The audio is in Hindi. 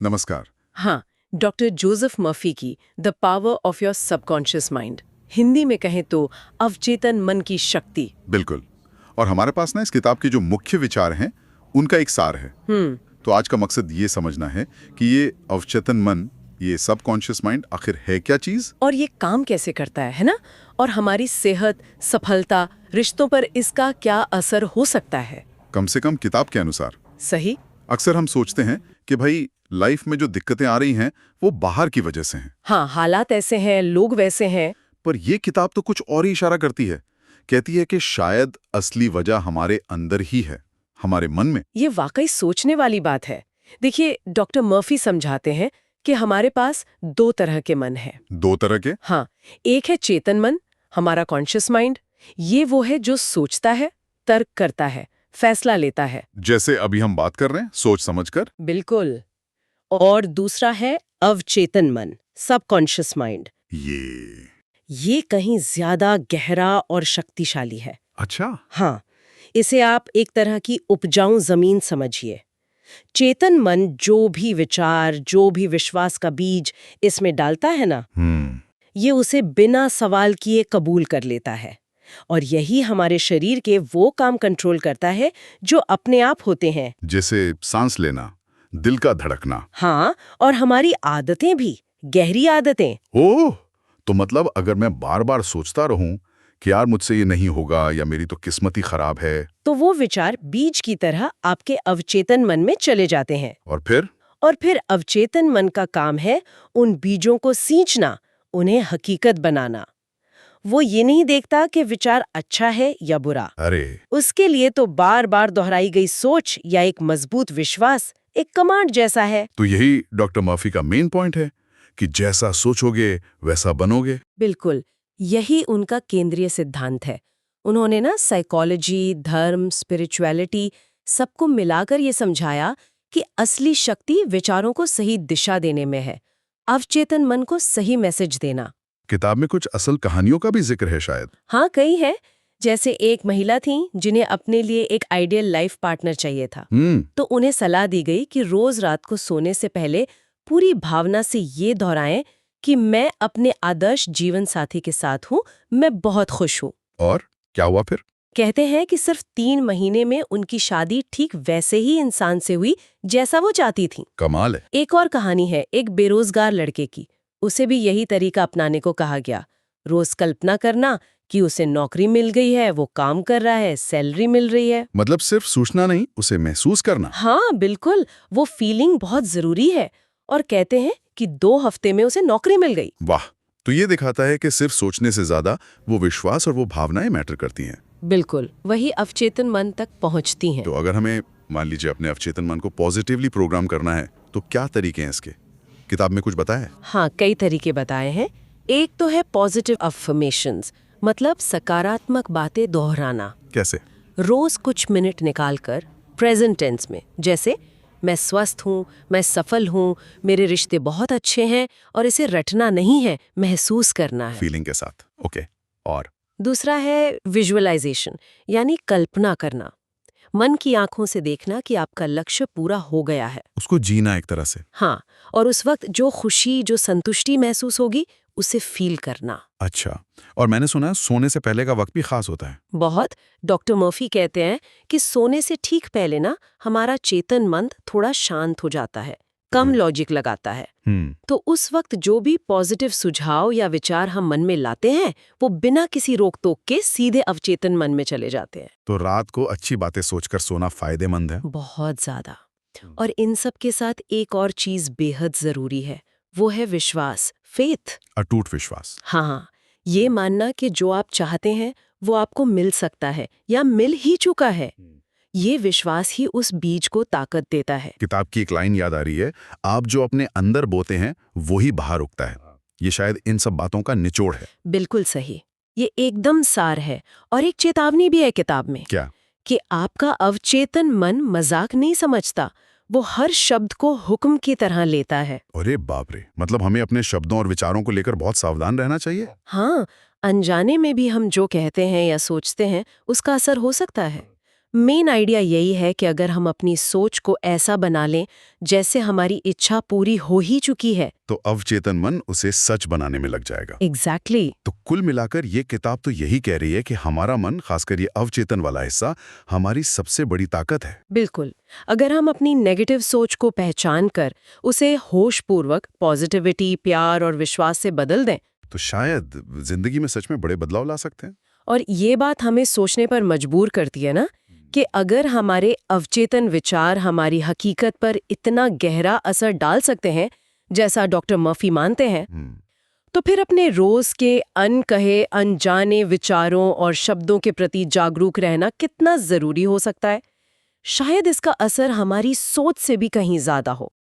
नमस्कार। हाँ, डॉक्टर जोसेफ मर्फी की the power of your subconscious mind, Hindi में कहें तो अवचेतन मन की शक्ति। बिल्कुल। और हमारे पास ना इस किताब के जो मुख्य विचार हैं उनका एक सार है। तो आज का मकसद ये समझना है कि ये अवचेतन मन, ये सबकॉन्शियस माइंड आखिर है क्या चीज, और ये काम कैसे करता है ना? और हमारी सेहत, सफलता, रिश्तों पर इसका क्या असर हो सकता है? कम से कम किताब के अनुसार। सही। अक्सर हम सोचते हैं कि भाई लाइफ में जो दिक्कतें आ रही हैं वो बाहर की वजह से हैं। हाँ, हालात ऐसे हैं, लोग वैसे हैं। पर ये किताब तो कुछ और ही इशारा करती है। कहती है कि शायद असली वजह हमारे अंदर ही है, हमारे मन में। ये वाकई सोचने वाली बात है। देखिए, डॉक्टर मर्फी समझाते हैं कि हमारे पास दो तरह के मन हैं। दो तरह के? हाँ, एक है चेतन मन, हमारा कॉन्शियस माइंड। ये वो है जो सोचता है, तर्क करता है, फैसला लेता है। जैसे अभी हम बात कर रहे हैं, सोच समझकर। बिल्कुल। और दूसरा है अवचेतन मन, सबकॉन्शियस माइंड। ये कहीं ज्यादा गहरा और शक्तिशाली है। अच्छा। हाँ, इसे आप एक तरह की उपजाऊ जमीन समझिए। चेतन मन जो भी विचार, जो भी विश्वास का बीज इसमें डालता है ना, ये उसे बिना सवाल किए कबूल कर लेता है। और यही हमारे शरीर के वो काम कंट्रोल करता है जो अपने आप होते हैं। जैसे सांस लेना, दिल का धड़कना। हाँ, और हमारी आदतें भी, गहरी आदतें। ओह, तो मतलब अगर मैं बार बार सोचता रहूं कि यार मुझसे ये नहीं होगा या मेरी तो किस्मत ही खराब है, तो वो विचार बीज की तरह आपके अवचेतन मन में चले जाते हैं। और फिर अवचेतन मन का काम है उन बीजों को सींचना, उन्हें हकीकत बनाना। वो ये नहीं देखता कि विचार अच्छा है या बुरा। अरे, उसके लिए तो बार बार दोहराई गई सोच या एक मजबूत विश्वास एक कमांड जैसा है। तो यही डॉक्टर मर्फी का मेन पॉइंट है कि जैसा सोचोगे वैसा बनोगे। बिल्कुल, यही उनका केंद्रीय सिद्धांत है। उन्होंने ना साइकोलॉजी, धर्म, स्पिरिचुअलिटी सबको मिलाकर ये समझाया कि असली शक्ति विचारों को सही दिशा देने में है, अवचेतन मन को सही मैसेज देना। किताब में कुछ असल कहानियों का भी जिक्र है शायद। हाँ, कई है। जैसे एक महिला थी जिन्हें अपने लिए एक आइडियल लाइफ पार्टनर चाहिए था। तो उन्हें सलाह दी गई कि रोज रात को सोने से पहले पूरी भावना से ये दोहराएं कि मैं अपने आदर्श जीवन साथी के साथ हूँ, मैं बहुत खुश हूँ। और क्या हुआ फिर? कहते हैं कि सिर्फ 3 महीने में उनकी शादी ठीक वैसे ही इंसान से हुई जैसा वो चाहती थी। कमाल है। एक और कहानी है एक बेरोजगार लड़के की। उसे भी यही तरीका अपनाने को कहा गया। रोज कल्पना करना कि उसे नौकरी मिल गई है, वो काम कर रहा है, सैलरी मिल रही है। मतलब सिर्फ सोचना नहीं, उसे महसूस करना। हाँ, बिल्कुल, वो फीलिंग बहुत जरूरी है। और कहते हैं कि 2 हफ्ते में उसे नौकरी मिल गई। वाह, तो ये दिखाता है कि सिर्फ सोचने से ज्यादा वो विश्वास और वो भावनाएं मैटर करती हैं। बिल्कुल, वही अवचेतन मन तक पहुंचती हैं। तो अगर हमें मान लीजिए अपने अवचेतन मन को पॉजिटिवली प्रोग्राम करना है तो क्या तरीके हैं इसके? किताब में कुछ बताया है? हाँ, कई तरीके बताए हैं। एक तो है पॉजिटिव अफर्मेशंस, मतलब सकारात्मक बातें दोहराना। कैसे? रोज कुछ मिनट निकालकर प्रेजेंट टेंस में, जैसे मैं स्वस्थ हूँ, मैं सफल हूँ, मेरे रिश्ते बहुत अच्छे हैं, और इसे रटना नहीं है, महसूस करना है। फीलिंग के साथ। ओके। और दूसरा है विजुअलाइजेशन, यानी कल्पना करना। मन की आंखों से देखना कि आपका लक्ष्य पूरा हो गया है। उसको जीना एक तरह से। हाँ, और उस वक्त जो खुशी, जो संतुष्टि महसूस होगी, उसे फील करना। अच्छा, और मैंने सुना है सोने से पहले का वक्त भी खास होता है। बहुत। डॉक्टर मर्फी कहते हैं कि सोने से ठीक पहले ना हमारा चेतन मन थोड़ा शांत हो जाता है, कम लॉजिक लगाता है। तो उस वक्त जो भी पॉजिटिव सुझाव या विचार हम मन में लाते हैं, वो बिना किसी रोक टोक के सीधे अवचेतन मन में चले जाते हैं। तो रात को अच्छी बातें सोचकर सोना फायदेमंद है। बहुत ज्यादा। और इन सब के साथ एक और चीज बेहद जरूरी है, वो है विश्वास, फेथ। अटूट विश्वास। हाँ, ये मानना कि जो आप चाहते हैं वो आपको मिल सकता है या मिल ही चुका है। ये विश्वास ही उस बीज को ताकत देता है। किताब की एक लाइन याद आ रही है, आप जो अपने अंदर बोते हैं वही बाहर उगता है। ये शायद इन सब बातों का निचोड़ है। बिल्कुल सही। ये एकदम सार है। और एक चेतावनी भी है किताब में। क्या? कि आपका अवचेतन मन मजाक नहीं समझता, वो हर शब्द को हुक्म की तरह लेता है। अरे बाप रे, मतलब हमें अपने शब्दों और विचारों को लेकर बहुत सावधान रहना चाहिए। हाँ, अनजाने में भी हम जो कहते हैं या सोचते हैं उसका असर हो सकता है। मेन आइडिया यही है कि अगर हम अपनी सोच को ऐसा बना लें जैसे हमारी इच्छा पूरी हो ही चुकी है। तो अवचेतन मन उसे सच बनाने में लग जाएगा। एग्जैक्टली। तो कुल मिलाकर ये किताब तो यही कह रही है कि हमारा मन, खासकर ये अवचेतन वाला हिस्सा, हमारी सबसे बड़ी ताकत है। बिल्कुल। अगर हम अपनी नेगेटिव सोच को पहचान कर उसे होशपूर्वक पॉजिटिविटी, प्यार और विश्वास से बदल दें, तो शायद जिंदगी में सच में बड़े बदलाव ला सकते हैं। और ये बात हमें सोचने पर मजबूर करती है ना कि अगर हमारे अवचेतन विचार हमारी हकीकत पर इतना गहरा असर डाल सकते हैं जैसा डॉक्टर मर्फी मानते हैं, तो फिर अपने रोज के अनकहे अनजाने विचारों और शब्दों के प्रति जागरूक रहना कितना जरूरी हो सकता है। शायद इसका असर हमारी सोच से भी कहीं ज्यादा हो।